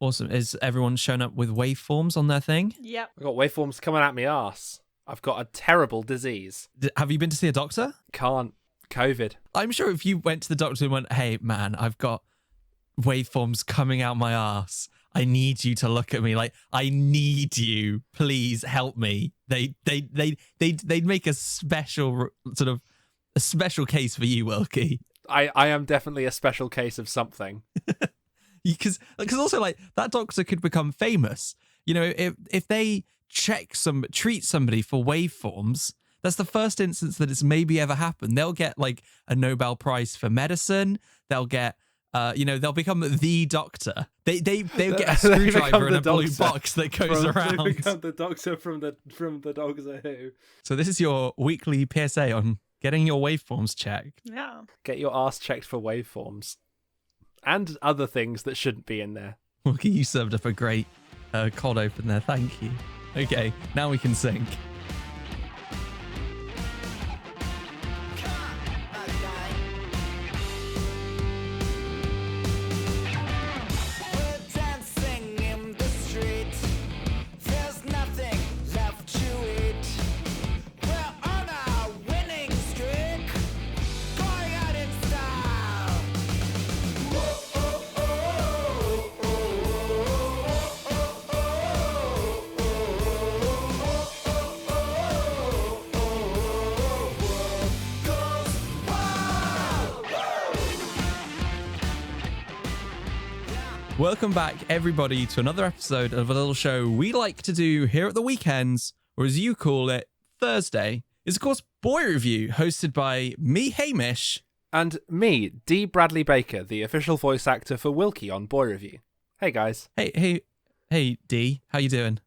Awesome. Is everyone shown up with waveforms on their thing? Yep. I've got waveforms coming at me arse. I've got a terrible disease. Have you been to see a doctor? Can't. COVID. I'm sure if you went to the doctor and went, hey, man, I've got waveforms coming out my ass. I need you to look at me. Like, I need you. Please help me. They'd make a special case for you, Wilkie. I am definitely a special case of something. Because also, like, that doctor could become famous. You know, if they treat somebody for waveforms, that's the first instance that it's maybe ever happened. They'll get like a Nobel Prize for medicine. They'll get, they'll become the doctor. They'll get a screwdriver in a blue box that goes around. They become the doctor from the Doctor Who. So this is your weekly PSA on getting your waveforms checked. Yeah. Get your ass checked for waveforms. And other things that shouldn't be in there. Wilkie, you served up a great cold open there. Thank you. Okay, now we can sync. Welcome back, everybody, to another episode of a little show we like to do here at the weekends, or as you call it, Thursday. It's, of course, Boy Review, hosted by me, Hamish. And me, D. Bradley Baker, the official voice actor for Wilkie on Boy Review. Hey, guys. Hey, D. How you doing?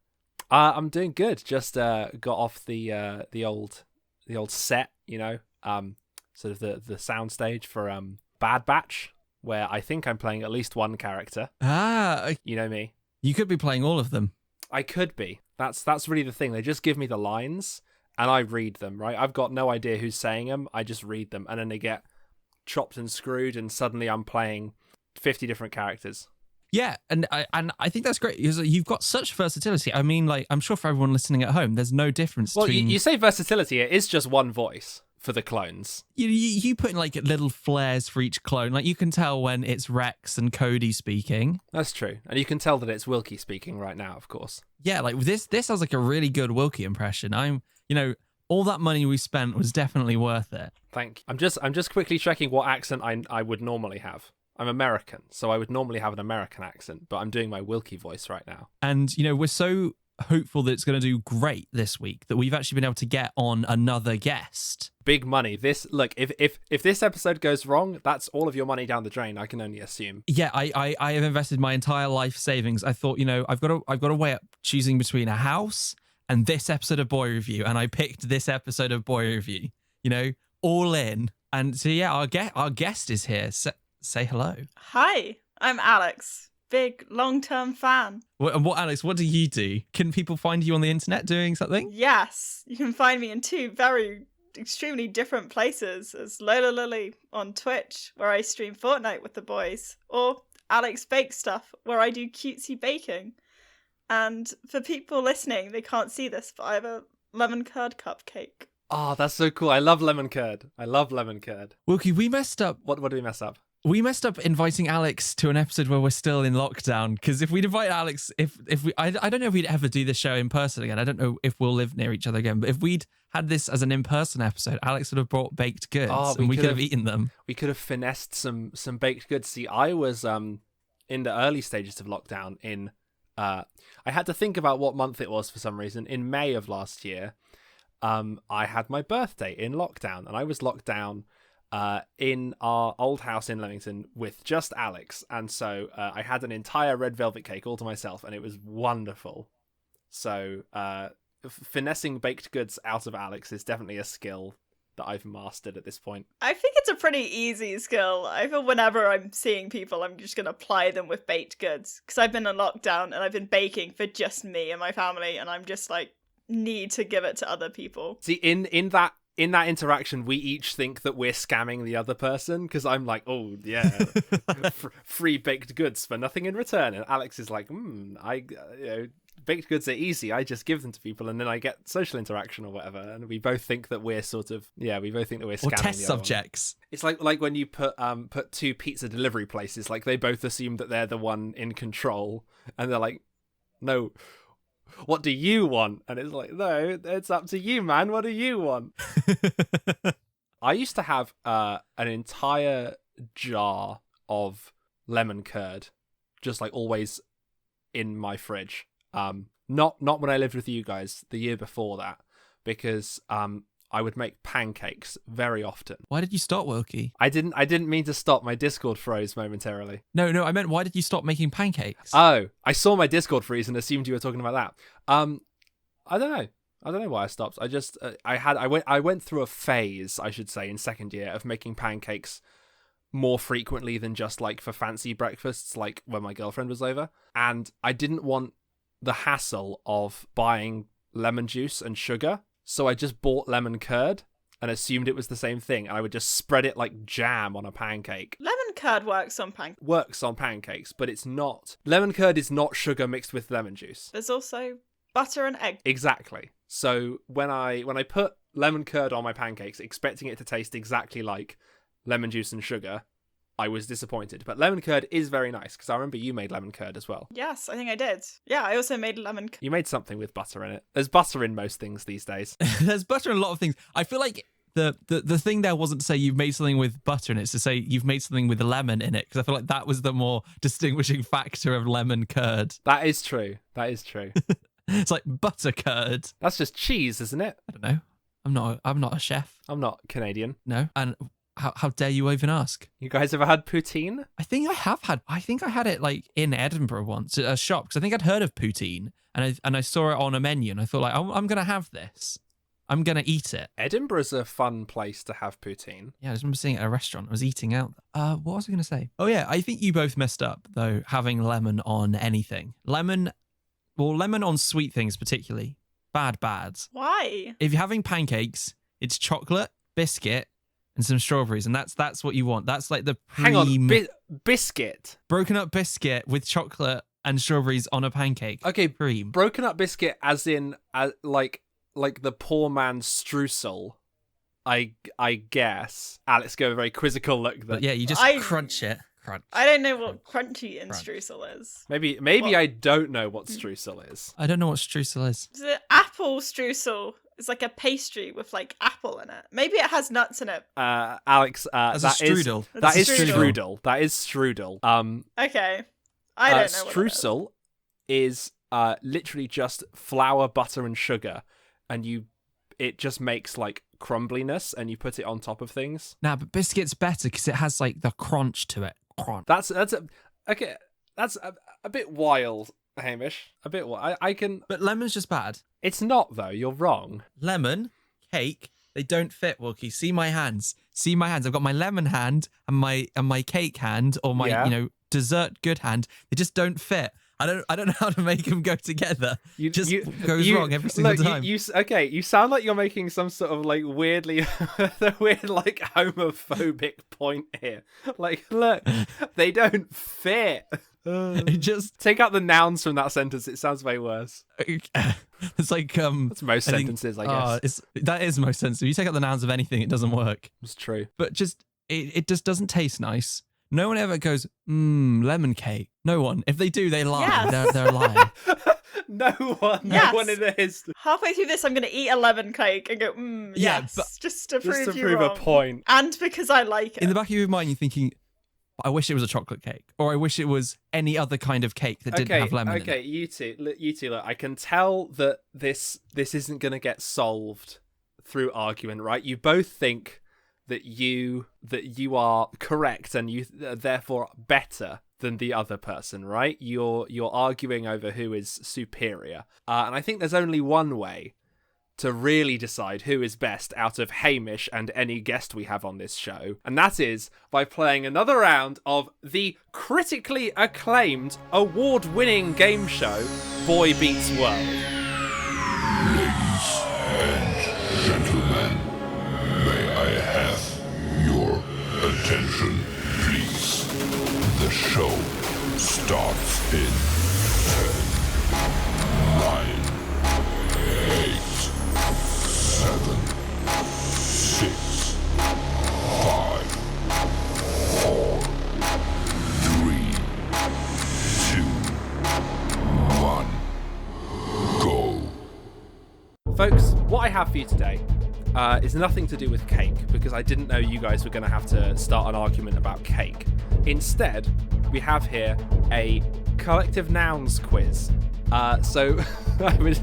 I'm doing good. Just got off the old set, sort of the sound stage for Bad Batch, where I think I'm playing at least one character. You know me. You could be playing all of them. I could be. That's really the thing. They just give me the lines, and I read them, right? I've got no idea who's saying them. I just read them, and then they get chopped and screwed, and suddenly I'm playing 50 different characters. Yeah, and I think that's great. You've got such versatility. I mean, like, I'm sure for everyone listening at home, there's no difference between... Well, you say versatility. It is just one voice for the clones. You put in like little flares for each clone. Like, you can tell when it's Rex and Cody speaking. That's true. And you can tell that it's Wilkie speaking right now, of course. Yeah, like this sounds like a really good Wilkie impression. All that money we spent was definitely worth it. Thank you. I'm just quickly checking what accent I would normally have. I'm American, so I would normally have an American accent, but I'm doing my Wilkie voice right now. And, we're so hopeful that it's going to do great this week that we've actually been able to get on another guest. Big money. If this episode goes wrong, that's all of your money down the drain, I can only assume. Yeah, I have invested my entire life savings. I thought, I've got to weigh up choosing between a house and this episode of Boy Review, and I picked this episode of Boy Review, all in. And so, yeah, our guest is here. Say hello. Hi, I'm Alex. Big long-term fan. Alex, what do you do? Can people find you on the internet doing something? Yes, you can find me in two very extremely different places as Lolalily on Twitch, where I stream Fortnite with the boys, or Alex Bake Stuff, where I do cutesy baking. And for people listening, they can't see this, but I have a lemon curd cupcake. Oh, that's so cool. I love lemon curd. Wilkie, we messed up. What did we mess up? We messed up inviting Alex to an episode where we're still in lockdown, because if we'd invite Alex, I don't know if we'd ever do this show in person again. I don't know if we'll live near each other again, but if we'd had this as an in-person episode, Alex would have brought baked goods and we could have eaten them. We could have finessed some baked goods. See, I was in the early stages of lockdown I had to think about what month it was for some reason. In May of last year, I had my birthday in lockdown, and I was locked down in our old house in Leamington with just Alex, and so I had an entire red velvet cake all to myself, and it was wonderful. So finessing baked goods out of Alex is definitely a skill that I've mastered at this point. I think it's a pretty easy skill. I feel whenever I'm seeing people, I'm just going to ply them with baked goods, because I've been in lockdown and I've been baking for just me and my family, and I'm just like, need to give it to other people. See, in in that interaction, we each think that we're scamming the other person, because I'm like, oh yeah, free baked goods for nothing in return, and Alex is like, baked goods are easy. I just give them to people, and then I get social interaction or whatever. And we both think that we're scamming or test the other subjects. One. It's like when you put two pizza delivery places, like they both assume that they're the one in control, and they're like, no, what do you want? And it's like, no, it's up to you, man. What do you want? I used to have an entire jar of lemon curd, just like always in my fridge. Not when I lived with you guys, the year before that, because I would make pancakes very often. Why did you stop, Wilkie? I didn't mean to stop. My Discord froze momentarily. No, I meant why did you stop making pancakes? Oh, I saw my Discord freeze and assumed you were talking about that. I don't know why I stopped. I just I went through a phase, I should say, in second year of making pancakes more frequently than just like for fancy breakfasts, like when my girlfriend was over, and I didn't want the hassle of buying lemon juice and sugar, so I just bought lemon curd and assumed it was the same thing. I would just spread it like jam on a pancake. Lemon curd works on pancakes. Works on pancakes, but it's not. Lemon curd is not sugar mixed with lemon juice. There's also butter and egg. Exactly. So when I put lemon curd on my pancakes, expecting it to taste exactly like lemon juice and sugar, I was disappointed. But lemon curd is very nice, because I remember you made lemon curd as well. Yes, I think I did. Yeah, I also made lemon curd. You made something with butter in it. There's butter in most things these days. There's butter in a lot of things. I feel like the thing there wasn't to say you've made something with butter in it, it's to say you've made something with lemon in it, because I feel like that was the more distinguishing factor of lemon curd. That is true. It's like butter curd. That's just cheese, isn't it? I don't know. I'm not a chef. I'm not Canadian. No. And how dare you even ask? You guys ever had poutine? I think I had it like in Edinburgh once at a shop, because I think I'd heard of poutine and I saw it on a menu and I thought like, I'm going to have this. I'm going to eat it. Edinburgh's a fun place to have poutine. Yeah, I just remember seeing it at a restaurant. I was eating out. What was I going to say? Oh yeah, I think you both messed up though, having lemon on anything. Lemon on sweet things particularly. Bad. Why? If you're having pancakes, it's chocolate, biscuit, and some strawberries, and that's what you want. That's like the Hang on, biscuit. Broken up biscuit with chocolate and strawberries on a pancake. Okay, cream. Broken up biscuit, as in like the poor man's streusel. I guess. Alex gave a very quizzical look. But yeah, you just crunch it. Crunch. I don't know what crunchy in streusel is. Maybe I don't know what streusel is. I don't know what streusel is. Is it apple streusel? It's like a pastry with like apple in it. Maybe it has nuts in it. Alex, That's a strudel. That is strudel. That is strudel. Okay. I don't know what streusel is literally just flour, butter, and sugar, and it just makes like crumbliness, and you put it on top of things. Nah, but biscuit's better because it has like the crunch to it. Crunch. That's a bit wild, Hamish. A bit wild. I can. But lemon's just bad. It's not though. You're wrong. Lemon, cake, they don't fit, Wilkie. See my hands. I've got my lemon hand and my cake hand, or my dessert good hand. They just don't fit. I don't know how to make them go together. Goes wrong every single time. You sound like you're making some sort of like weird like homophobic point here. Like, look, they don't fit. Just take out the nouns from that sentence. It sounds way worse. It's like that's most sentences, I guess. That is most sentences. If you take out the nouns of anything, it doesn't work. It's true. But just it just doesn't taste nice. No one ever goes, lemon cake. No one. If they do, they lie. Yes. They're lying. No one. Yes. No one in the history. Halfway through this, I'm going to eat a lemon cake and go, Yeah, yes. but just to prove a point. And because I like it. In the back of your mind, you're thinking, I wish it was a chocolate cake. Or I wish it was any other kind of cake that didn't have lemon in it. Okay, you two, look, I can tell that this isn't going to get solved through argument, right? You both think that you are correct and you are therefore better than the other person, right? You're arguing over who is superior. And I think there's only one way to really decide who is best out of Hamish and any guest we have on this show. And that is by playing another round of the critically acclaimed, award-winning game show, Boy Beats World. Ladies and gentlemen, Attention, please. The show starts in 10, 9, 8, 7, 6, 5, 4, 3, 2, 1, go. Folks, what I have for you today is nothing to do with cake, because I didn't know you guys were going to have to start an argument about cake. Instead, we have here a collective nouns quiz. So,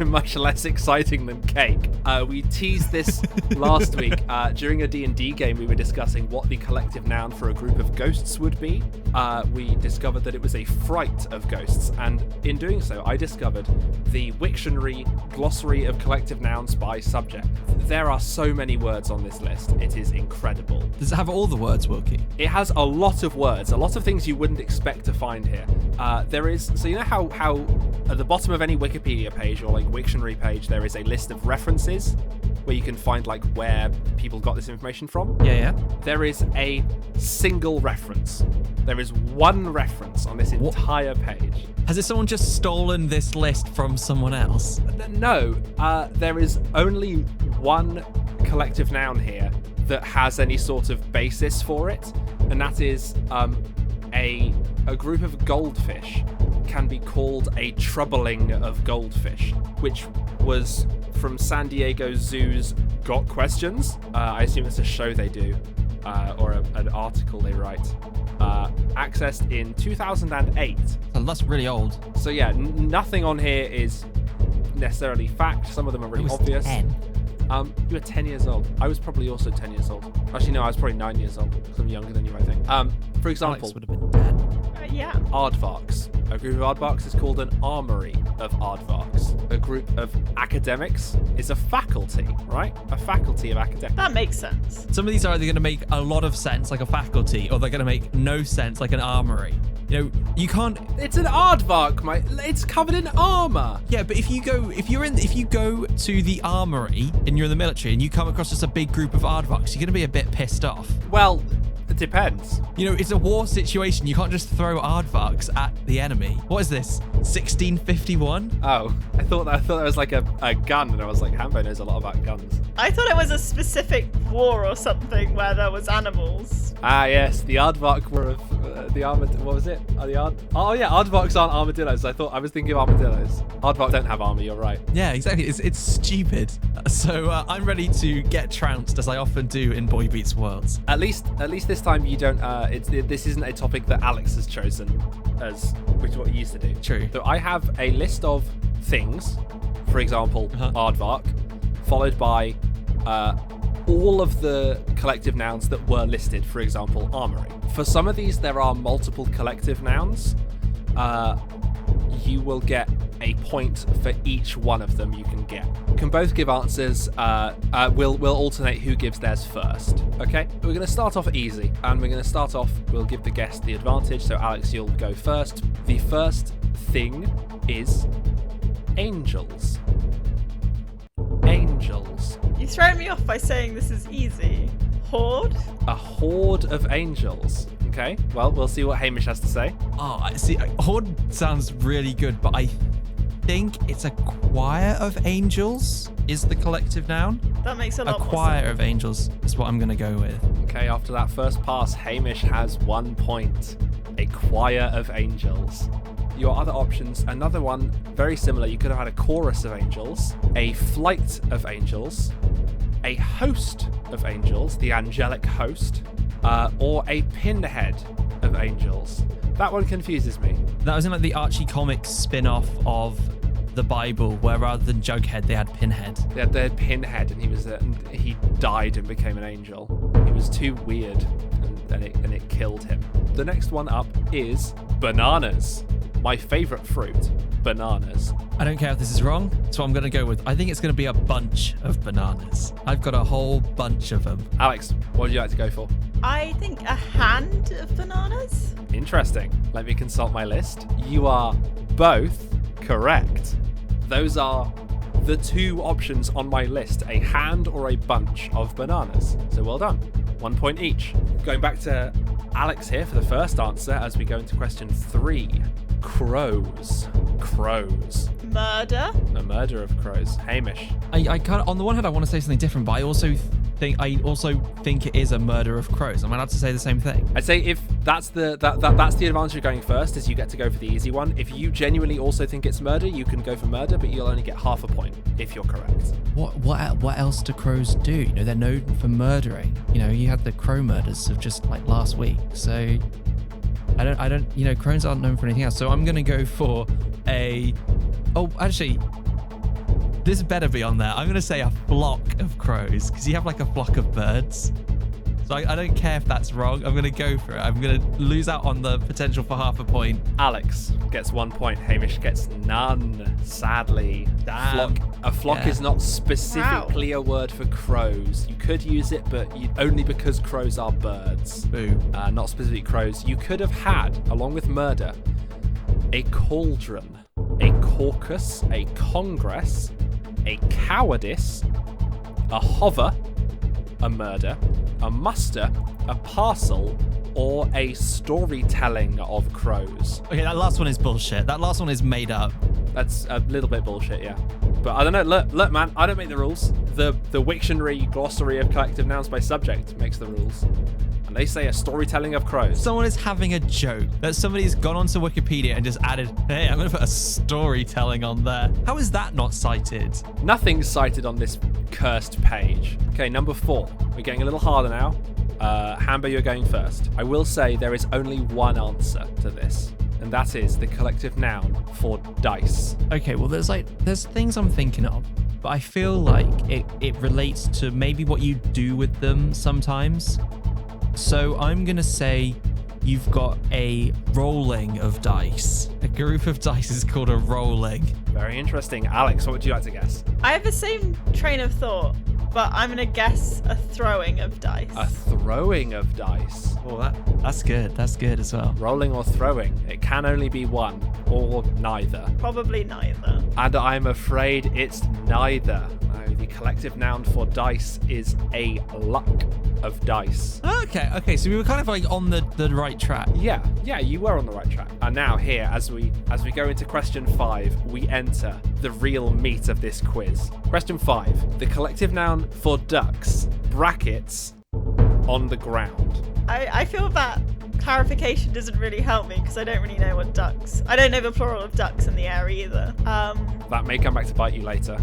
much less exciting than cake. We teased this last week. During a D&D game, we were discussing what the collective noun for a group of ghosts would be. We discovered that it was a fright of ghosts, and in doing so, I discovered the Wiktionary glossary of collective nouns by subject. There are so many words on this list. It is incredible. Does it have all the words, Wilkie? It has a lot of words, a lot of things you wouldn't expect to find here. There is, so you know how at the bottom of any Wikipedia page or like Wiktionary page, there is a list of references where you can find like where people got this information from? Yeah. There is a single reference. There is one reference on this entire page. Has someone just stolen this list from someone else? No, there is only one collective noun here that has any sort of basis for it, and that is a group of goldfish can be called a troubling of goldfish, which was from San Diego Zoo's Got Questions. I assume it's a show they do, or an article they write. Accessed in 2008. Oh, that's really old. So yeah, nothing on here is necessarily fact. Some of them are really obvious. 10. You were 10 years old. I was probably also 10 years old. Actually, no, I was probably 9 years old, because I'm younger than you, I think. For example, Alex would have been 10. Yeah. aardvarks. A group of aardvarks is called an armory of aardvarks. A group of academics is a faculty, right? A faculty of academics. That makes sense. Some of these are either going to make a lot of sense, like a faculty, or they're going to make no sense, like an armory. You know, you can't. It's an aardvark, mate. It's covered in armor. Yeah, but if you go to the armory and you're in the military and you come across just a big group of aardvarks, you're going to be a bit pissed off. Well, it depends. You know, it's a war situation. You can't just throw aardvarks at the enemy. What is this? 1651? Oh, I thought that was like a gun, and I was like, Hambo knows a lot about guns. I thought it was a specific war or something where there was animals. Ah, yes, the aardvark were of the armadillo. What was it? Oh yeah, aardvarks aren't armadillos. I was thinking of armadillos. Aardvarks don't have armor. You're right. Yeah, exactly. It's stupid. So I'm ready to get trounced, as I often do in Boy Beats Worlds. At least this time you don't. This isn't a topic that Alex has chosen, which is what he used to do. True. So I have a list of things, for example, aardvark, followed by all of the collective nouns that were listed, for example, armory. For some of these, there are multiple collective nouns. You will get a point for each one of them you can get. You can both give answers. We'll alternate who gives theirs first. Okay? We're going to start off easy, and we'll give the guest the advantage. So Alex, you'll go first. The first thing is angels. Angels. You throw me off by saying this is easy. Horde? A horde of angels. Okay, well, we'll see what Hamish has to say. Oh, I see. Horde sounds really good, but I think it's a choir of angels is the collective noun. That makes a lot more choir sense. of angels is what I'm going to go with. Okay, after that first pass, Hamish has 1 point. A choir of angels. Your other options, another one very similar. You could have had a chorus of angels, a flight of angels, a host of angels, the angelic host, or a pinhead of angels. That one confuses me. That was in like the Archie Comics spin-off of the Bible, where rather than Jughead, they had Pinhead. They had Pinhead, and he died and became an angel. He was too weird, and it killed him. The next one up is bananas. My favorite fruit, bananas. I don't care if this is wrong, so I'm going to go with, I think it's going to be a bunch of bananas. I've got a whole bunch of them. Alex, what would you like to go for? I think a hand of bananas? Interesting. Let me consult my list. You are both correct. Those are the two options on my list, a hand or a bunch of bananas. So well done. 1 point each. Going back to Alex here for the first answer as we go into question 3. Crows. Crows. Murder. A murder of crows. Hamish. I kind of, on the one hand, I want to say something different, but I also think it is a murder of crows. Am I allowed to say the same thing? I'd say if that's the advantage of going first, is you get to go for the easy one. If you genuinely also think it's murder, you can go for murder, but you'll only get half a point if you're correct. What else do crows do? You know, they're known for murdering. You know, you had the crow murders of just like last week. So I don't. You know, crows aren't known for anything else. So I'm gonna go for a. Oh, actually. This better be on there. I'm going to say a flock of crows because you have like a flock of birds. So I don't care if that's wrong. I'm going to go for it. I'm going to lose out on the potential for half a point. Alex gets 1 point. Hamish gets none, sadly. Damn. A flock is not specifically a word for crows. You could use it, but only because crows are birds. Boo. Not specific crows. You could have had, along with murder, a cauldron, a caucus, a congress, a cowardice, a hover, a murder, a muster, a parcel, or a storytelling of crows. Okay, that last one is bullshit. That last one is made up. That's a little bit bullshit, yeah. But I don't know. Look, man, I don't make the rules. The Wiktionary glossary of collective nouns by subject makes the rules. And they say a storytelling of crows. Someone is having a joke that somebody's gone onto Wikipedia and just added, hey, I'm going to put a storytelling on there. How is that not cited? Nothing's cited on this cursed page. Okay, number 4. We're getting a little harder now. Hamber, you're going first. I will say there is only one answer to this, and that is the collective noun for dice. Okay, well, there's things I'm thinking of, but I feel like it relates to maybe what you do with them sometimes. So I'm going to say you've got a rolling of dice. A group of dice is called a rolling. Very interesting. Alex, what would you like to guess? I have the same train of thought, but I'm going to guess a throwing of dice. A throwing of dice. Oh, that's good. That's good as well. Rolling or throwing. It can only be one or neither. Probably neither. And I'm afraid it's neither. No, the collective noun for dice is a luck of dice. Okay, so we were kind of like on the right track. Yeah, you were on the right track. And now here, as we go into question 5, we enter the real meat of this quiz. Question 5, the collective noun for ducks, brackets, on the ground. I feel that clarification doesn't really help me because I don't really know what ducks. I don't know the plural of ducks in the air either. That may come back to bite you later.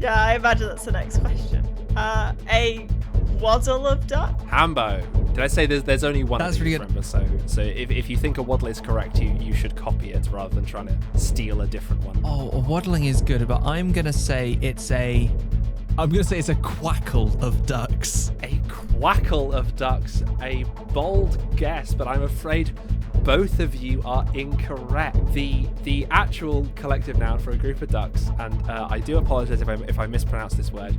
Yeah, I imagine that's the next question. A waddle of duck? Hambo. Did I say there's only one? That's of these, really good. Remember? So if you think a waddle is correct, you should copy it rather than trying to steal a different one. Oh, waddling is good, but I'm gonna say it's a quackle of ducks. A quackle of ducks. A bold guess, but I'm afraid both of you are incorrect. The actual collective noun for a group of ducks, and I do apologize if I mispronounce this word,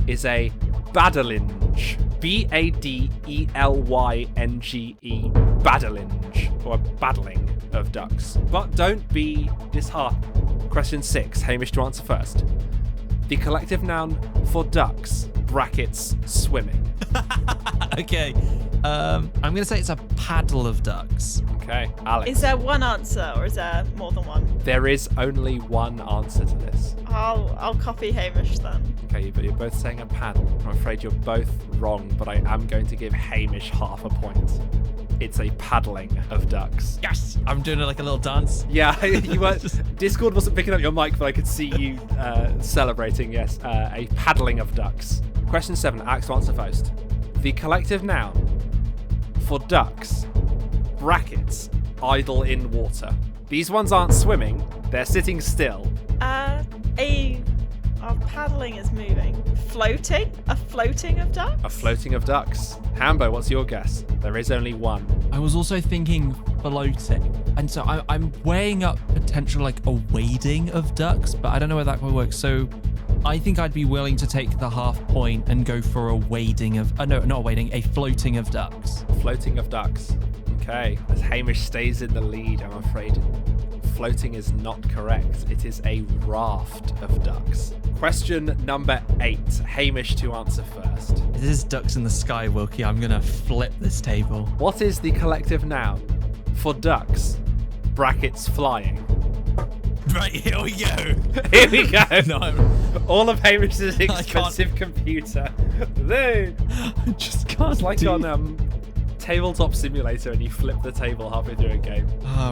is a badalinge. Badelyng. Badalinge. Or a battling of ducks. But don't be disheartened. Question 6. Hamish to answer first. The collective noun for ducks, brackets, swimming. Okay. I'm gonna say it's a paddle of ducks. Okay, Alex. Is there one answer or is there more than one? There is only one answer to this. I'll copy Hamish then. Okay, but you're both saying a paddle. I'm afraid you're both wrong, but I am going to give Hamish half a point. It's a paddling of ducks. Yes! I'm doing like a little dance. Yeah, you were. Discord wasn't picking up your mic, but I could see you celebrating. Yes, a paddling of ducks. Question 7. Alex to answer first. The collective noun for ducks, brackets, idle in water. These ones aren't swimming; they're sitting still. Paddling is moving. Floating? A floating of ducks? A floating of ducks. Hambo, what's your guess? There is only one. I was also thinking floating. And so I'm weighing up potential like a wading of ducks, but I don't know whether that will work. So I think I'd be willing to take the half point and go for a wading of... no, not a wading, a floating of ducks. Floating of ducks. Okay. As Hamish stays in the lead, I'm afraid floating is not correct. It is a raft of ducks. Question number 8. Hamish to answer first. This is ducks in the sky, Wilkie. I'm going to flip this table. What is the collective noun for ducks, brackets flying? Right, here we go. Here we go. No, All of Hamish's can't. expensive computer. There. I just can't. It's like on Tabletop Simulator and you flip the table halfway through a game.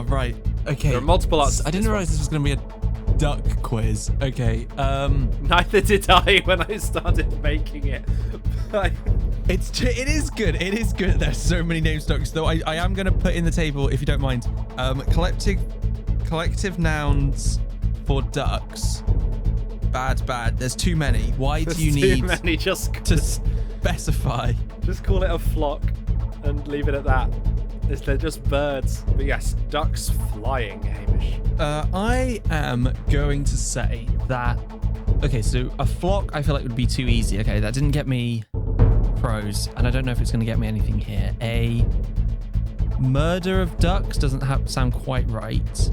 Right. Okay. There are multiple answers. I didn't realize this was going to be a duck quiz. Okay. Neither did I when I started making it. It is good. It is good. There's so many names ducks, though. I am going to put in the table, if you don't mind, collective nouns for ducks. Bad. There's too many. Why do you need too many? Just to specify? Just call it a flock and leave it at that. They're just birds. But yes, ducks flying, Hamish. I am going to say that. Okay, so a flock I feel like would be too easy. Okay, that didn't get me crows, and I don't know if it's going to get me anything here. A murder of ducks doesn't sound quite right.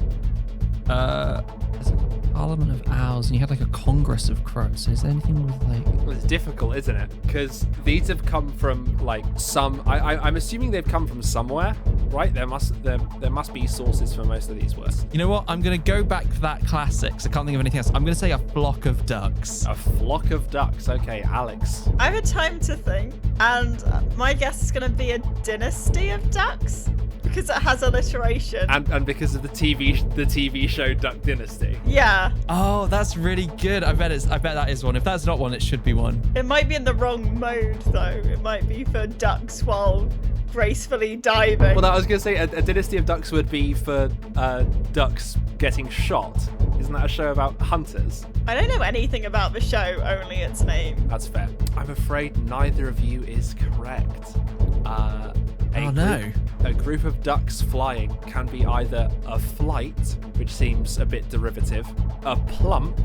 There's a parliament of owls, and you had like a congress of crows. So is there anything with like? Well, it's difficult, isn't it? Because these have come from like some. I'm assuming they've come from somewhere, right? There must be sources for most of these words. You know what? I'm going to go back to that classics. I can't think of anything else. I'm going to say a flock of ducks. A flock of ducks. Okay, Alex. I've had time to think, and my guess is going to be a dynasty of ducks because it has alliteration. And because of the TV show Duck Dynasty. Yeah. Oh, that's really good. I bet that is one. If that's not one, it should be one. It might be in the wrong mode though. It might be for ducks while gracefully diving. Well, I was going to say a dynasty of ducks would be for ducks getting shot. Isn't that a show about hunters? I don't know anything about the show, only its name. That's fair. I'm afraid neither of you is correct. A group of ducks flying can be either a flight, which seems a bit derivative, a plump,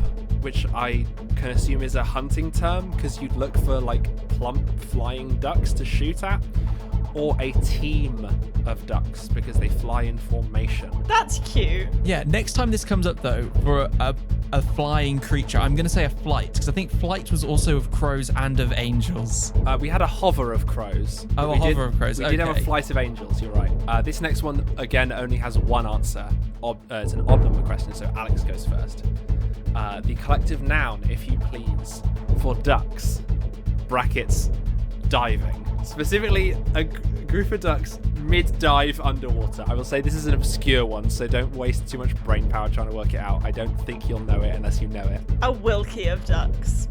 which I can assume is a hunting term because you'd look for like plump flying ducks to shoot at, or a team of ducks because they fly in formation. That's cute. Yeah, next time this comes up though, for a flying creature, I'm going to say a flight because I think flight was also of crows and of angels. We had a hover of crows. Oh, a hover of crows. We did have a flight of angels, you're right. This next one, again, only has one answer. It's an odd number question, so Alex goes first. The collective noun, if you please, for ducks, brackets, diving. Specifically, a group of ducks mid-dive underwater. I will say this is an obscure one, so don't waste too much brain power trying to work it out. I don't think you'll know it unless you know it. A Wilkie of ducks.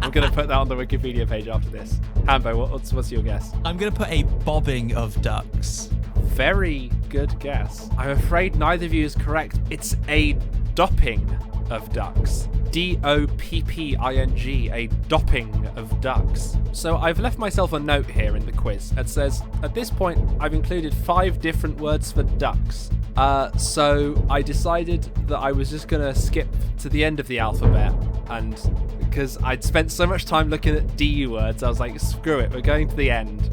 I'm going to put that on the Wikipedia page after this. Hambo, what's your guess? I'm going to put a bobbing of ducks. Very good guess. I'm afraid neither of you is correct. It's a dopping of ducks. Dopping, a dopping of ducks. So I've left myself a note here in the quiz. It says, at this point, I've included 5 different words for ducks. So I decided that I was just going to skip to the end of the alphabet, and because I'd spent so much time looking at DU words, I was like, screw it, we're going to the end.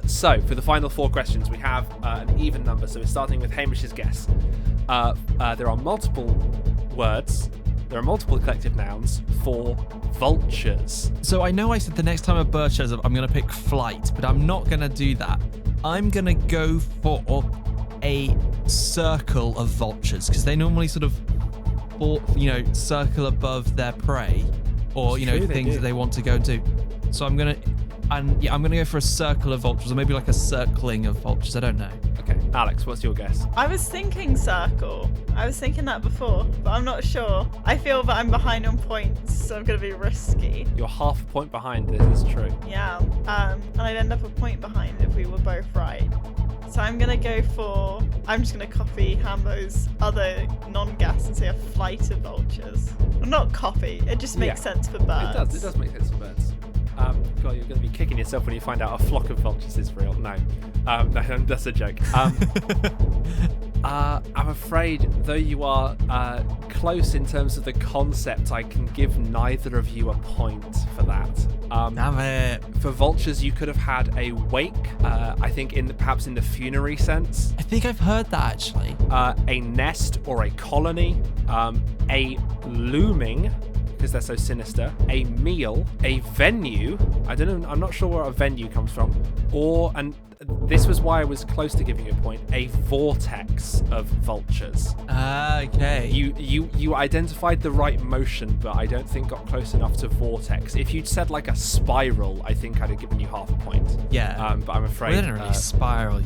So for the final 4 questions, we have an even number, so we're starting with Hamish's guess. There are multiple words. There are multiple collective nouns for vultures. So I know I said the next time a bird shows up, I'm going to pick flight, but I'm not going to do that. I'm going to go for a circle of vultures because they normally sort of, circle above their prey or, things that they want to go do. So I'm going to go for a circle of vultures or maybe like a circling of vultures. I don't know. Okay, Alex, what's your guess? I was thinking circle. I was thinking that before, but I'm not sure. I feel that I'm behind on points, so I'm going to be risky. You're half a point behind, this is true. Yeah, and I'd end up a point behind if we were both right. So I'm going to go for... I'm just going to copy Hambo's other non-guess and say a flight of vultures. Well, not copy, it just makes sense for birds. It does make sense for birds. God, you're going to be kicking yourself when you find out a flock of vultures is real. No, that's a joke. I'm afraid, though you are close in terms of the concept, I can give neither of you a point for that. Damn it. For vultures, you could have had a wake, I think perhaps in the funerary sense. I think I've heard that, actually. A nest or a colony. A looming, because they're so sinister, a meal, a venue, I'm not sure where a venue comes from, and this was why I was close to giving you a point, a vortex of vultures. Okay. You identified the right motion, but I don't think got close enough to vortex. If you'd said like a spiral, I think I'd have given you half a point. Yeah. But I'm afraid... Well, they don't really spiral,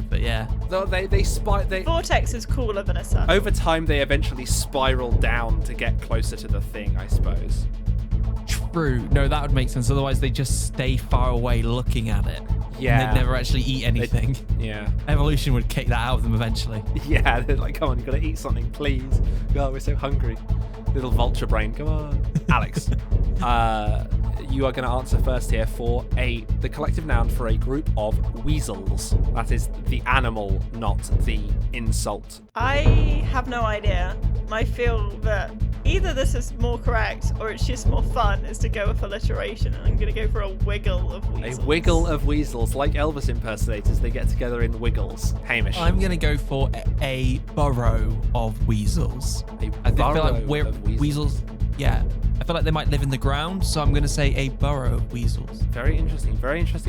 but yeah. They Vortex is cooler than a circle. over time, they eventually spiral down to get closer to the thing, I suppose. True. No, that would make sense. Otherwise, they just stay far away looking at it. Yeah. And they'd never actually eat anything. Yeah. Evolution would kick that out of them eventually. Yeah, they're like, come on, you gotta eat something, please. God, we're so hungry. Little vulture brain, come on. Alex, you are going to answer first here for the collective noun for a group of weasels. That is the animal, not the insult. I have no idea. I feel that either this is more correct or it's just more fun is to go with alliteration, and I'm going to go for a wiggle of weasels. A wiggle of weasels, like Elvis impersonators, they get together in wiggles. Hamish. I'm going to go for a burrow of weasels. I feel like weasels. Yeah. I feel like they might live in the ground, so I'm going to say a burrow of weasels. Very interesting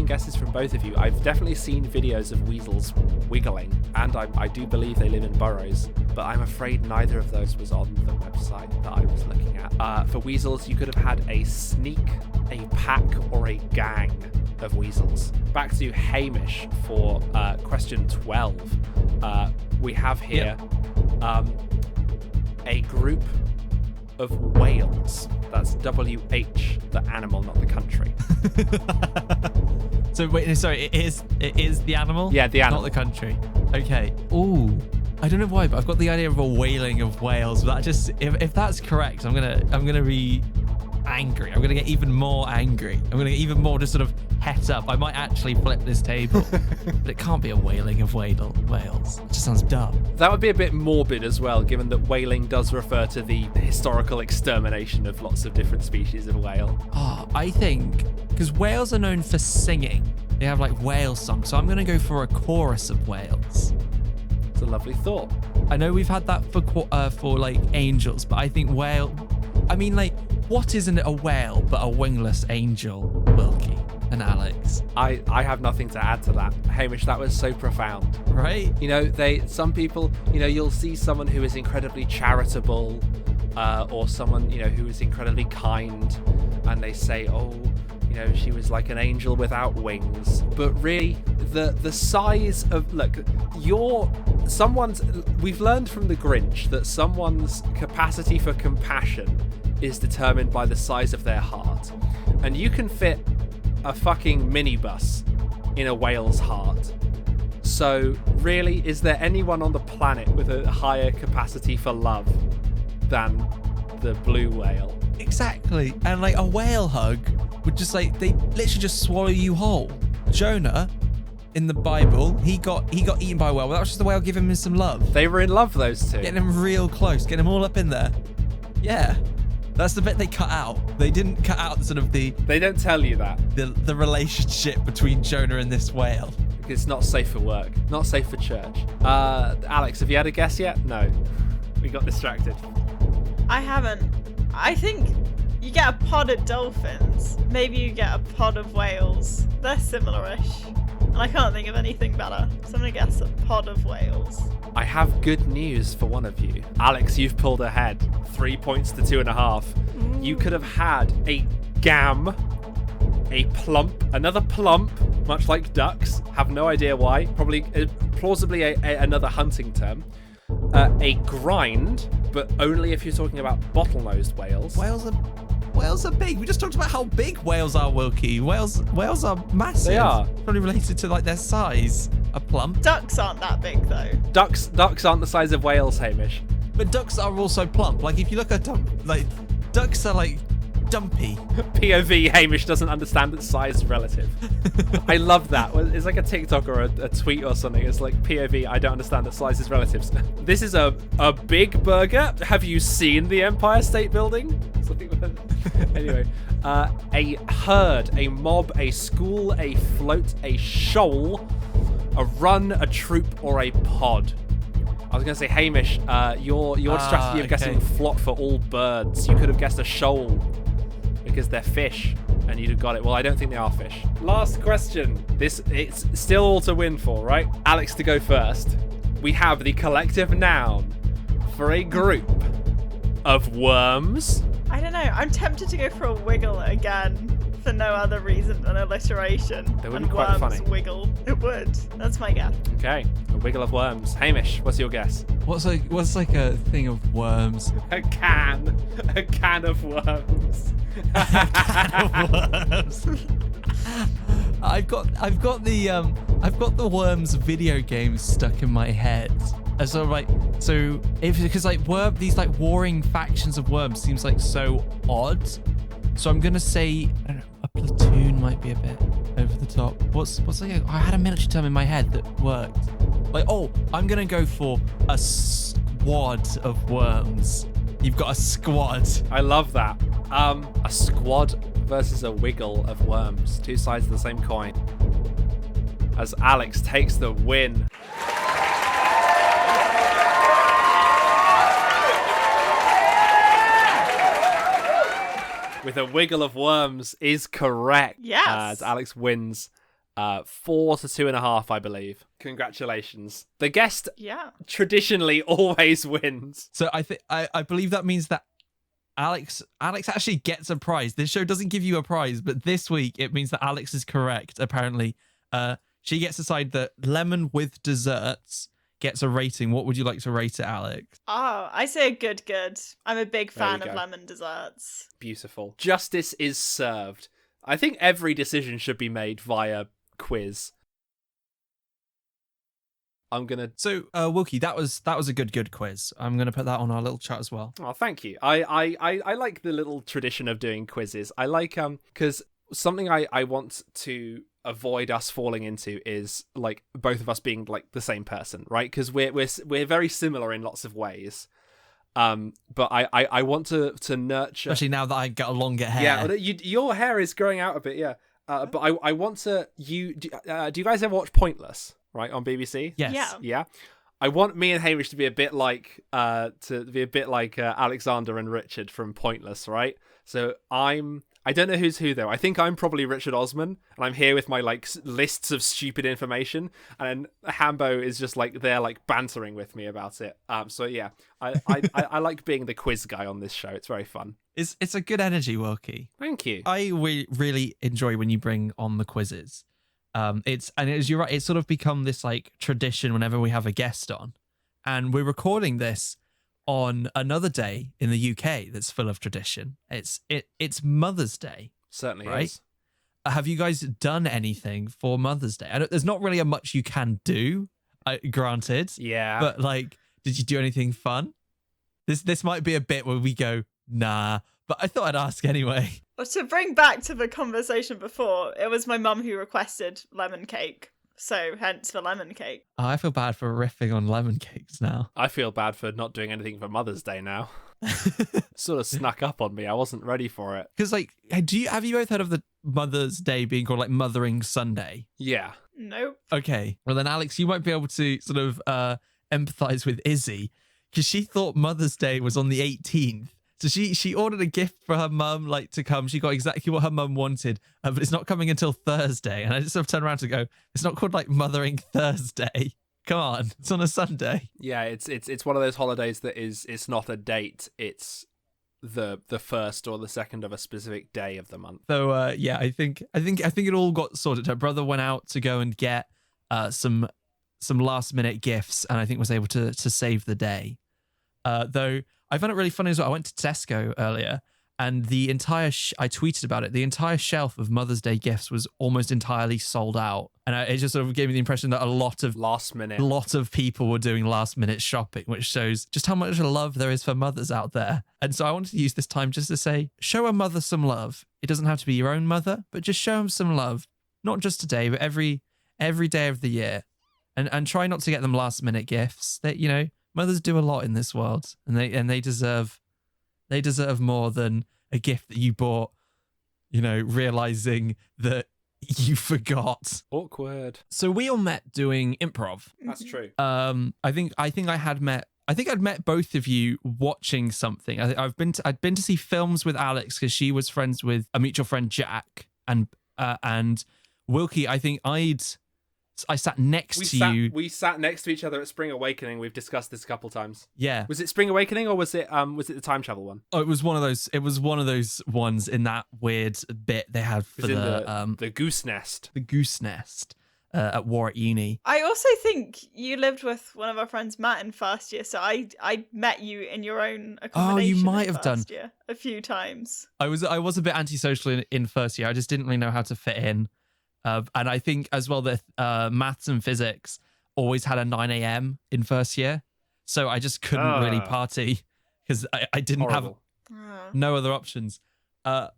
guesses from both of you. I've definitely seen videos of weasels wiggling, and I do believe they live in burrows, but I'm afraid neither of those was on the website that I was looking at. For weasels, you could have had a sneak, a pack, or a gang of weasels. Back to Hamish for question 12. We have here a group of whales. That's WH, the animal, not the country. So wait, sorry, it is the animal? Yeah, the animal. Not the country. Okay. Ooh. I don't know why, but I've got the idea of a whaling of whales. But that just if that's correct, I'm gonna be angry. I'm gonna get even more angry. I'm gonna get even more just sort of het up. I might actually flip this table. But it can't be a whaling of whales. It just sounds dumb. That would be a bit morbid as well, given that whaling does refer to the historical extermination of lots of different species of whale. I think because whales are known for singing. They have like whale songs. So I'm gonna go for a chorus of whales. It's a lovely thought. I know we've had that for like angels, but I think whale. I mean, like, what isn't a whale but a wingless angel, Wilkie and Alex? I have nothing to add to that. Hamish, that was so profound. Right? You know, some people, you'll see someone who is incredibly charitable, or someone, who is incredibly kind, and they say, she was like an angel without wings. But really, the size of, we've learned from the Grinch that someone's capacity for compassion is determined by the size of their heart. And you can fit a fucking minibus in a whale's heart. So really, is there anyone on the planet with a higher capacity for love than the blue whale? Exactly. And like a whale hug would just they literally just swallow you whole. Jonah in the Bible, he got eaten by a whale. Well, that was just the whale giving him some love. They were in love, those two. Getting him real close, getting him all up in there. Yeah. That's the bit they cut out. They didn't cut out sort of the... They don't tell you that. The relationship between Jonah and this whale. It's not safe for work. Not safe for church. Alex, have you had a guess yet? No. We got distracted. I haven't. I think you get a pod of dolphins. Maybe you get a pod of whales. They're similar-ish. And I can't think of anything better. So I'm going to guess a pod of whales. I have good news for one of you. Alex, you've pulled ahead. 3 points to 2.5. You could have had a gam, a plump, another plump, much like ducks. Have no idea why. Probably, plausibly another hunting term. A grind, but only if you're talking about bottlenose whales. Whales are big. We just talked about how big whales are, Wilkie. Whales are massive. They are. Probably related to like their size. A plump. Ducks aren't that big though. Ducks aren't the size of whales, Hamish. But ducks are also plump. Like if you look at ducks are like dumpy. POV, Hamish doesn't understand that size is relative. I love that. It's like a TikTok or a tweet or something. It's like POV, I don't understand that size is relative. This is a big burger. Have you seen the Empire State Building? Anyway, a herd, a mob, a school, a float, a shoal, a run, a troop, or a pod. was going to say, Hamish, your strategy of guessing flock for all birds, you could have guessed a shoal because they're fish, and you'd have got it. Well, I don't think they are fish. Last question. It's still all to win for, right? Alex to go first. We have the collective noun for a group of worms. I don't know. I'm tempted to go for a wiggle again for no other reason than alliteration. That would and be quite worms funny. Wiggle. It would. That's my guess. Okay, a wiggle of worms. Hamish, what's your guess? What's like a thing of worms? A can of worms. Worms. I've got the worms video games stuck in my head. And so because these like warring factions of worms seems like so odd. So I'm gonna say, I don't know, a platoon might be a bit over the top. What's like? I had a military term in my head that worked. I'm gonna go for a squad of worms. You've got a squad. I love that. A squad versus a wiggle of worms. Two sides of the same coin. As Alex takes the win. With a wiggle of worms is correct. Yes. As Alex wins 4 to 2.5, I believe. Congratulations. The guest traditionally always wins. So I believe that means that Alex actually gets a prize. This show doesn't give you a prize, but this week it means that Alex is correct. Apparently, she gets to decide that lemon with desserts gets a rating. What would you like to rate it, Alex? Oh, I say a good. I'm a big fan There of we go. lemon desserts. Beautiful. Justice is served. I think every decision should be made via quiz. I'm gonna. So, Wilkie, that was a good quiz. I'm gonna put that on our little chat as well. Oh, thank you. I like the little tradition of doing quizzes. I like because something I want to avoid us falling into is like both of us being like the same person, right? Because we're very similar in lots of ways. But I want to nurture. Especially now that I got a longer hair. Yeah, your hair is growing out a bit. Yeah. But I want to. Do you guys ever watch Pointless? Right, on BBC? Yes. Yeah. I want me and Hamish to be a bit like Alexander and Richard from Pointless, right? So I don't know who's who though. I think I'm probably Richard Osman, and I'm here with my like lists of stupid information, and Hambo is just like there like bantering with me about it. So yeah, I like being the quiz guy on this show. It's very fun. It's a good energy, Wilkie. Thank you. I really enjoy when you bring on the quizzes. You're right, it's sort of become this like tradition whenever we have a guest on, and we're recording this on another day in the UK that's full of tradition. It's Mother's Day. Certainly right? is. Have you guys done anything for Mother's Day? There's not really much you can do, granted. Yeah. But like, did you do anything fun? This might be a bit where we go, nah. But I thought I'd ask anyway. Well, to bring back to the conversation before, it was my mum who requested lemon cake. So hence the lemon cake. Oh, I feel bad for riffing on lemon cakes now. I feel bad for not doing anything for Mother's Day now. Sort of snuck up on me. I wasn't ready for it. Because like, have you both heard of the Mother's Day being called like Mothering Sunday? Yeah. Nope. Okay. Well then, Alex, you might be able to sort of empathize with Izzy because she thought Mother's Day was on the 18th. So she ordered a gift for her mum, like to come. She got exactly what her mum wanted, but it's not coming until Thursday. And I just sort of turned around to go, it's not called like Mothering Thursday. Come on, it's on a Sunday. Yeah, it's one of those holidays that it's not a date. It's the first or the second of a specific day of the month. So yeah, I think it all got sorted. Her brother went out to go and get some last minute gifts, and I think was able to save the day. Though I found it really funny as well. I went to Tesco earlier, and the entire I tweeted about it. The entire shelf of Mother's Day gifts was almost entirely sold out, and it just sort of gave me the impression that a lot of people were doing last minute shopping, which shows just how much love there is for mothers out there. And so I wanted to use this time just to say, show a mother some love. It doesn't have to be your own mother, but just show them some love, not just today, but every day of the year, and try not to get them last minute gifts. That mothers do a lot in this world, and they deserve more than a gift that you bought, realizing that You forgot. Awkward. So we all met doing improv. That's true. I think I'd met both of you watching something. I'd been to see films with Alex because she was friends with a mutual friend Jack and Wilkie. I think I sat next to you. We sat next to each other at Spring Awakening. We've discussed this a couple times. Yeah. Was it Spring Awakening or was it the time travel one? Oh, it was one of those. It was one of those ones in that weird bit they had for the Goose Nest. The Goose Nest at Warwick Uni. I also think you lived with one of our friends, Matt, in first year, so I met you in your own accommodation. You might in have done. first year a few times. I was a bit antisocial in first year. I just didn't really know how to fit in. And I think as well that maths and physics always had a 9 a.m. in first year. So I just couldn't really party because I didn't have no other options. But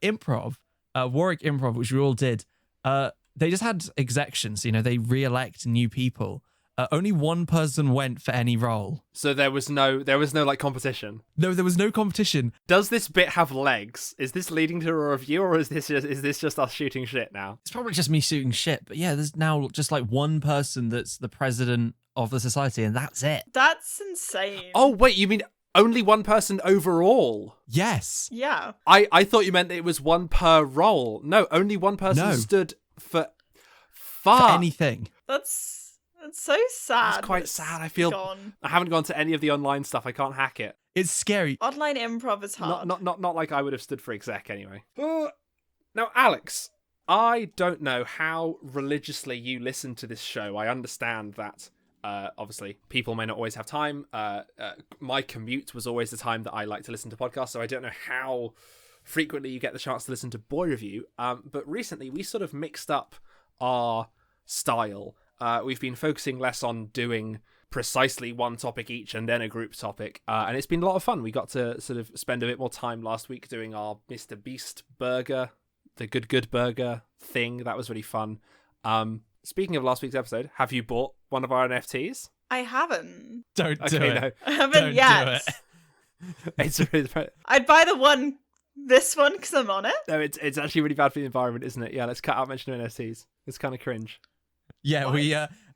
improv, Warwick Improv, which we all did, they just had exections. They re-elect new people. Only one person went for any role. So there was no like competition. No, there was no competition. Does this bit have legs? Is this leading to a review, or is this just us shooting shit now? It's probably just me shooting shit. But yeah, there's now just like one person that's the president of the society, and that's it. That's insane. Oh wait, you mean only one person overall? Yes. Yeah. I thought you meant it was one per role. No, only one person stood for anything. That's so sad. It's quite sad. I feel gone. I haven't gone to any of the online stuff. I can't hack it. It's scary. Online improv is hard. Not like I would have stood for exec anyway. Now, Alex, I don't know how religiously you listen to this show. I understand that obviously people may not always have time. My commute was always the time that I like to listen to podcasts, so I don't know how frequently you get the chance to listen to Boy Review. But recently we sort of mixed up our style. We've been focusing less on doing precisely one topic each and then a group topic, and it's been a lot of fun. We got to sort of spend a bit more time last week doing our Mr. Beast burger, the good burger thing. That was really fun. Speaking of last week's episode, have you bought one of our NFTs? I haven't. Don't do it. No. I haven't yet. It's I'd buy this one because I'm on it. No, it's actually really bad for the environment, isn't it? Yeah, let's cut out mentioning NFTs. It's kind of cringe. Yeah,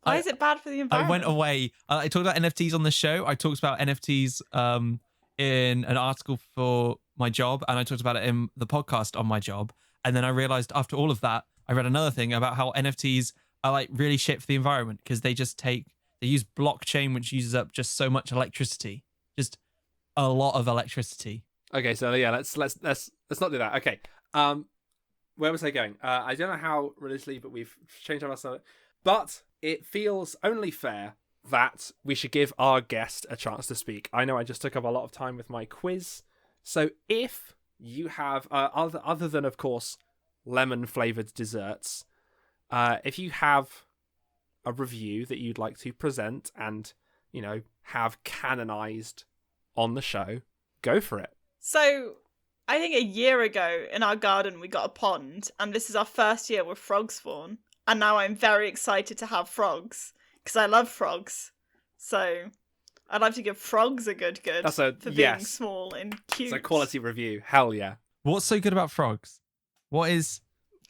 Why is it bad for the environment? I went away. I talked about NFTs on the show. I talked about NFTs in an article for my job, and I talked about it in the podcast on my job. And then I realized after all of that, I read another thing about how NFTs are like really shit for the environment because they use blockchain, which uses up just so much electricity, just a lot of electricity. Okay, so yeah, let's not do that. Okay, where was I going? I don't know how religiously, but we've changed our style. But it feels only fair that we should give our guest a chance to speak. I know I just took up a lot of time with my quiz. So if you have, other than, of course, lemon-flavoured desserts, if you have a review that you'd like to present and, have canonised on the show, go for it. So I think a year ago in our garden we got a pond, and this is our first year with frog spawn. And now I'm very excited to have frogs because I love frogs. So I'd like to give frogs a good for being small and cute. It's a quality review. Hell yeah. What's so good about frogs? Why is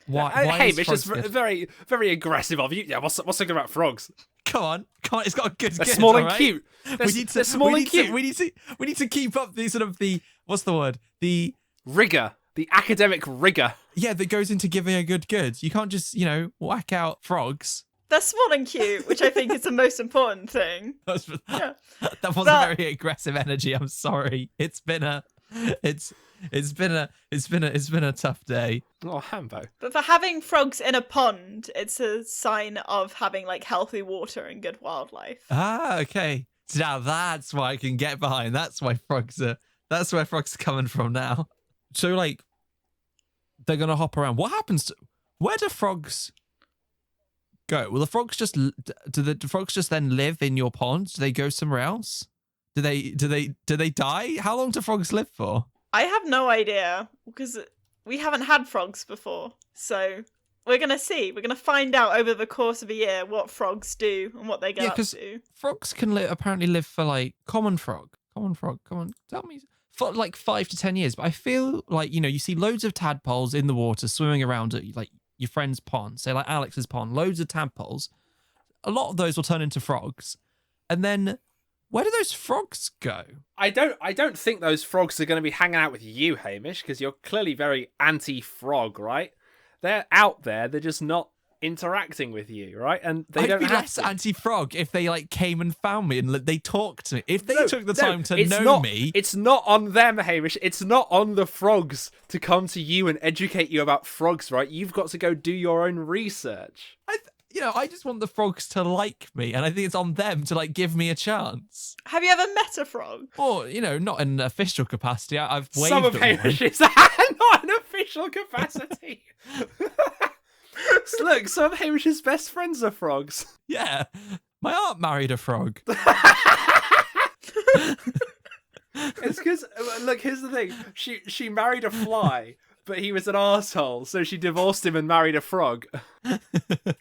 hey, it's just good? very, very aggressive of you. Yeah, what's so good about frogs? Come on. It's got a good. They're small and right? cute. They're small and cute. We need to keep up the sort of the what's the word? The rigor. The academic rigor. Yeah, that goes into giving a good. You can't just, whack out frogs. They're small and cute, which I think is the most important thing. That wasn't very aggressive energy. I'm sorry. It's been a tough day. Oh, Hambo. But for having frogs in a pond, it's a sign of having like healthy water and good wildlife. Ah, okay. So now that's why I can get behind. That's where frogs are coming from now. So like they're gonna hop around. What happens where do frogs go? Will the frogs just do the frogs just then live in your pond? Do they go somewhere else? Do they die? How long do frogs live for? I have no idea because we haven't had frogs before. So we're going to see. We're going to find out over the course of a year what frogs do and what they get up to. Frogs can apparently live for like common frog. Come on, tell me. For like 5 to 10 years. But I feel like, you see loads of tadpoles in the water swimming around at like your friend's pond, say like Alex's pond, loads of tadpoles, a lot of those will turn into frogs. And then where do those frogs go? I don't think those frogs are going to be hanging out with you, Hamish, because you're clearly very anti-frog, right? They're out there, they're just not interacting with you, right? And they I'd don't be have less to. anti-frog if they like came and found me and they talked to me. If they took the No, time to it's know not, me, it's not on them, Hamish. It's not on the frogs to come to you and educate you about frogs, right? You've got to go do your own research. I just want the frogs to like me, and I think it's on them to like give me a chance. Have you ever met a frog? Or not in an official capacity. I've waved Some of at one. Hamish's not an official capacity. Look, some of Hamish's best friends are frogs. Yeah, my aunt married a frog. It's because look, here's the thing. She married a fly, but he was an arsehole, so she divorced him and married a frog.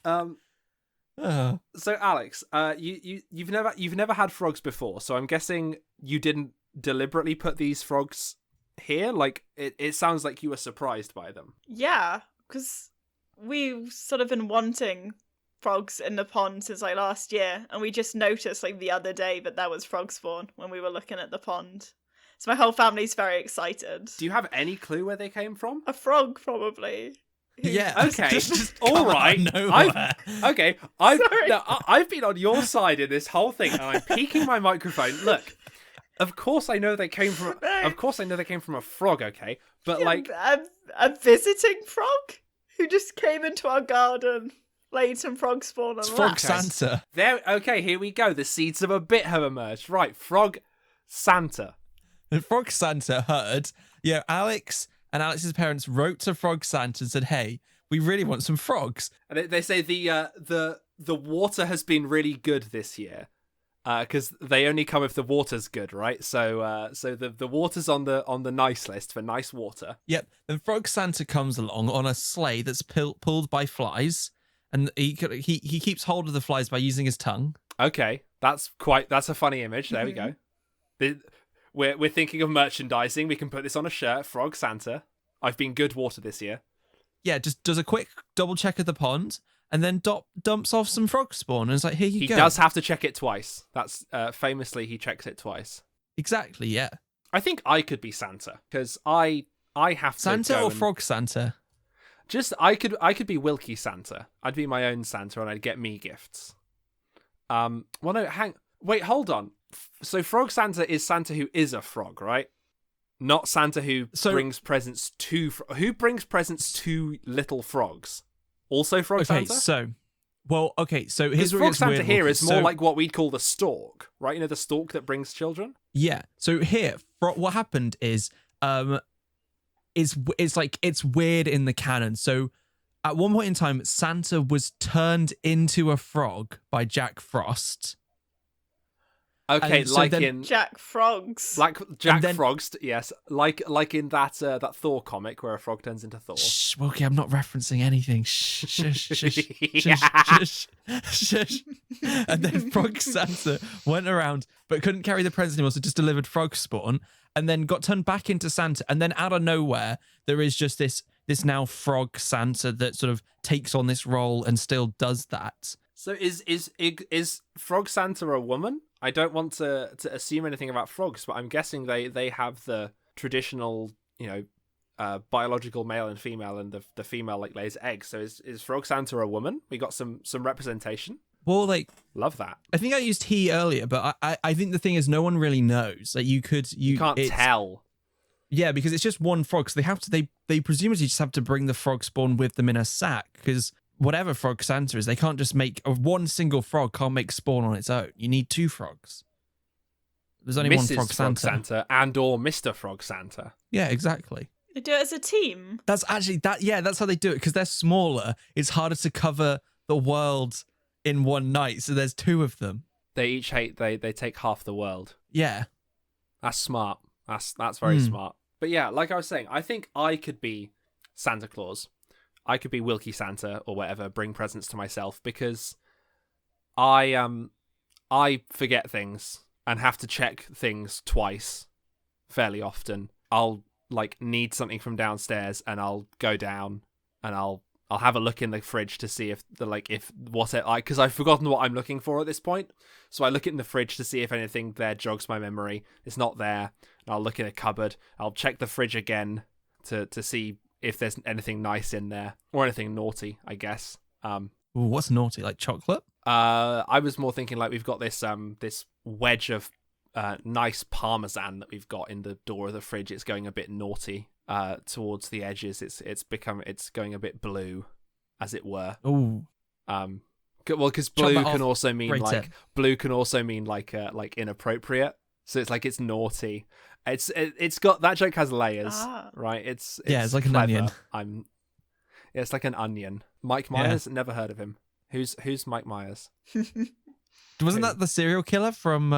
So Alex, you've never had frogs before, so I'm guessing you didn't deliberately put these frogs here. Like it sounds like you were surprised by them. Yeah, because we've sort of been wanting frogs in the pond since like last year, and we just noticed like the other day that there was frog spawn when we were looking at the pond. So my whole family's very excited. Do you have any clue where they came from? A frog, probably. Yeah. Okay. Just All come out right. of nowhere. I've been on your side in this whole thing, and I'm peeking my microphone. Look, of course I know they came from. Of course I know they came from a frog. Okay, but like a visiting frog who just came into our garden, laid some frog spawn on It's the Frog lap. Santa. there. Okay, here we go. The seeds of a bit have emerged. Right, frog Santa. And Frog Santa heard, Alex and Alex's parents wrote to Frog Santa and said, "Hey, we really want some frogs." And they say the water has been really good this year, because they only come if the water's good, right? So the water's on the nice list for nice water. Yep. Then Frog Santa comes along on a sleigh that's pulled by flies, and he keeps hold of the flies by using his tongue. Okay, that's a funny image. There we go. We're thinking of merchandising. We can put this on a shirt. Frog Santa. I've been good water this year. Yeah, just does a quick double check of the pond, and then dumps off some frog spawn, and it's like, here you go. He does have to check it twice. That's famously he checks it twice. Exactly, yeah. I think I could be Santa because I have to Santa go or and- Frog Santa? Just I could be Wilkie Santa. I'd be my own Santa and I'd get me gifts. Well, no, wait, hold on. So Frog Santa is Santa who is a frog, right? Not Santa who brings presents to... Who brings presents to little frogs? Also Frog Santa? So here's Because where it Frog gets Santa weird, here Wilkie. is more like what we'd call the stork, right? You know, the stork that brings children? Yeah. So here, what happened is, it's weird in the canon. So at one point in time, Santa was turned into a frog by Jack Frost. Okay, And so like then- in... Jack Frogs. Like Jack then- Frost, yes. Like in that Thor comic where a frog turns into Thor. Shh, Wilkie, I'm not referencing anything. Shh, shush, shush, Yeah. shush, shush. And then Frog Santa went around, but couldn't carry the presents anymore, so just delivered frog spawn, and then got turned back into Santa. And then out of nowhere, there is just this now Frog Santa that sort of takes on this role and still does that. So is Frog Santa a woman? I don't want to assume anything about frogs, but I'm guessing they have the traditional, biological male and female, and the female like lays eggs. So is Frog Santa a woman? We got some representation. Well, like, Love that. I think I used he earlier, but I think the thing is no one really knows. Like you can't tell. Yeah, because it's just one frog. So they presumably just have to bring the frog spawn with them in a sack, because whatever Frog Santa is, they can't just make one single frog can't make spawn on its own. You need two frogs. There's only Mrs. one Frog Santa. and or Mr. Frog Santa. Yeah, exactly. They do it as a team. That's actually that. Yeah, that's how they do it, because they're smaller. It's harder to cover the world in one night, so there's two of them. They each they take half the world. Yeah. That's smart. That's very smart. But yeah, like I was saying, I think I could be Santa Claus. I could be Wilkie Santa or whatever, bring presents to myself, because I forget things and have to check things twice fairly often. I'll like need something from downstairs and I'll go down and I'll I'll have a look in the fridge to see if because I've forgotten what I'm looking for at this point. So I look in the fridge to see if anything there jogs my memory. It's not there. And I'll look in a cupboard. I'll check the fridge again to see if there's anything nice in there or anything naughty, I guess. Ooh, what's naughty? Like chocolate? I was more thinking like we've got this wedge of nice parmesan that we've got in the door of the fridge. It's going a bit naughty towards the edges. It's going a bit blue, as it were. Ooh. Well, because blue can also mean like inappropriate. So it's like it's naughty. It's got that joke has layers, right? It's like an onion. It's like an onion. Mike Myers, never heard of him. Who's Mike Myers? Wasn't that the serial killer from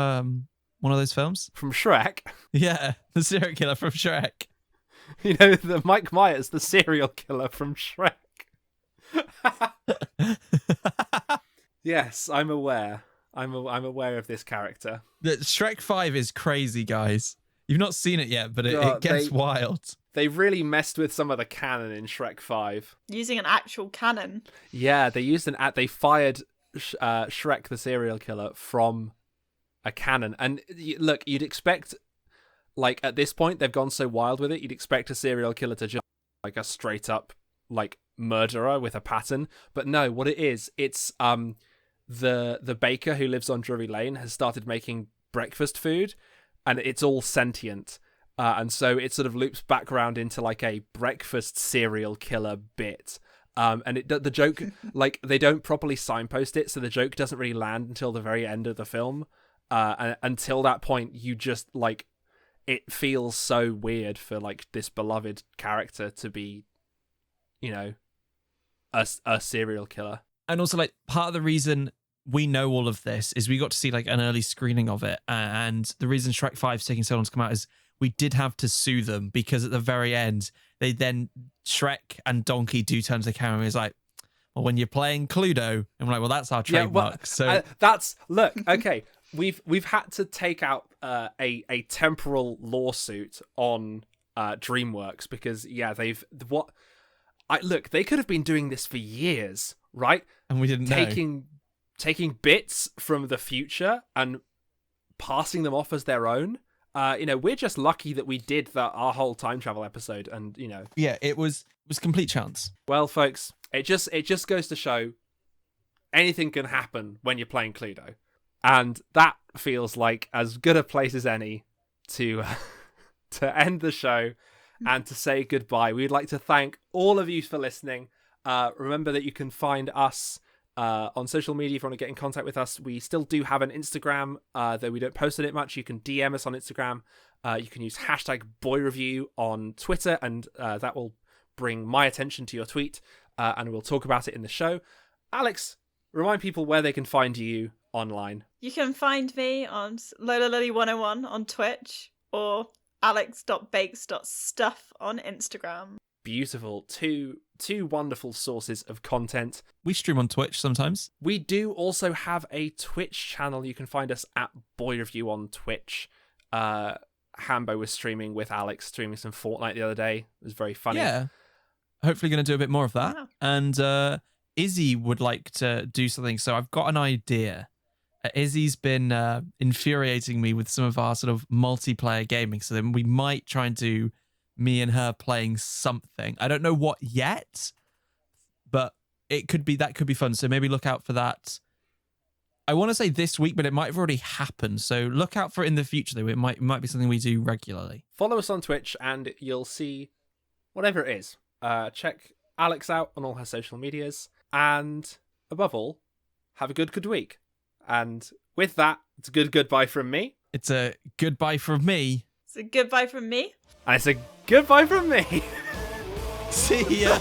one of those films? From Shrek? Yeah, the serial killer from Shrek. You know, the Mike Myers, the serial killer from Shrek. Yes, I'm aware. I'm aware of this character. The Shrek 5 is crazy, guys. You've not seen it yet, but it gets wild. They really messed with some of the canon in Shrek 5. Using an actual cannon. Yeah, they fired Shrek the serial killer from a cannon. And look, you'd expect, like, at this point, they've gone so wild with it, you'd expect a serial killer to just like a straight up, like, murderer with a pattern. But no, what it is, it's the baker who lives on Drury Lane has started making breakfast food, and it's all sentient. And so it sort of loops back around into like a breakfast serial killer bit. And the joke, like, they don't properly signpost it, so the joke doesn't really land until the very end of the film. And until that point, you just, like, it feels so weird for, like, this beloved character to be, you know, a serial killer. And also, like, part of the reason we know all of this is we got to see, like, an early screening of it. And the reason Shrek 5 is taking so long to come out is we did have to sue them, because at the very end, Shrek and Donkey do turn to the camera and is like, well, when you're playing Cluedo, and we're like, well, that's our trademark. Look, okay, we've had to take out a temporal lawsuit on DreamWorks because they could have been doing this for years, right? And we didn't know. Taking bits from the future and passing them off as their own. We're just lucky that we did our whole time travel episode, and yeah, it was complete chance. Well, folks, it just goes to show anything can happen when you're playing Cluedo, and that feels like as good a place as any to end the show and to say goodbye. We'd like to thank all of you for listening. Remember that you can find us on social media if you want to get in contact with us. We still do have an Instagram, though we don't post on it much. You can DM us on Instagram. You can use #BoyReview on Twitter, and that will bring my attention to your tweet, and we'll talk about it in the show. Alex, remind people where they can find you online. You can find me on Lolalily101 on Twitch, or alex.bakes.stuff on Instagram. Beautiful. Two wonderful sources of content. We stream on Twitch sometimes. We do also have a Twitch channel. You can find us at Boy Review on Twitch. Hambo was streaming with Alex, streaming some Fortnite the other day. It was very funny. Yeah. Hopefully going to do a bit more of that. Yeah. And Izzy would like to do something. So I've got an idea. Izzy's been infuriating me with some of our sort of multiplayer gaming. So then we might try and do me and her playing something. I don't know what yet, but that could be fun. So maybe look out for that. I want to say this week, but it might have already happened. So look out for it in the future, though. It might be something we do regularly. Follow us on Twitch and you'll see whatever it is. Check Alex out on all her social medias. And above all, have a good week. And with that, it's a good goodbye from me. It's a goodbye from me. It's a goodbye from me. And it's a goodbye from me. See ya.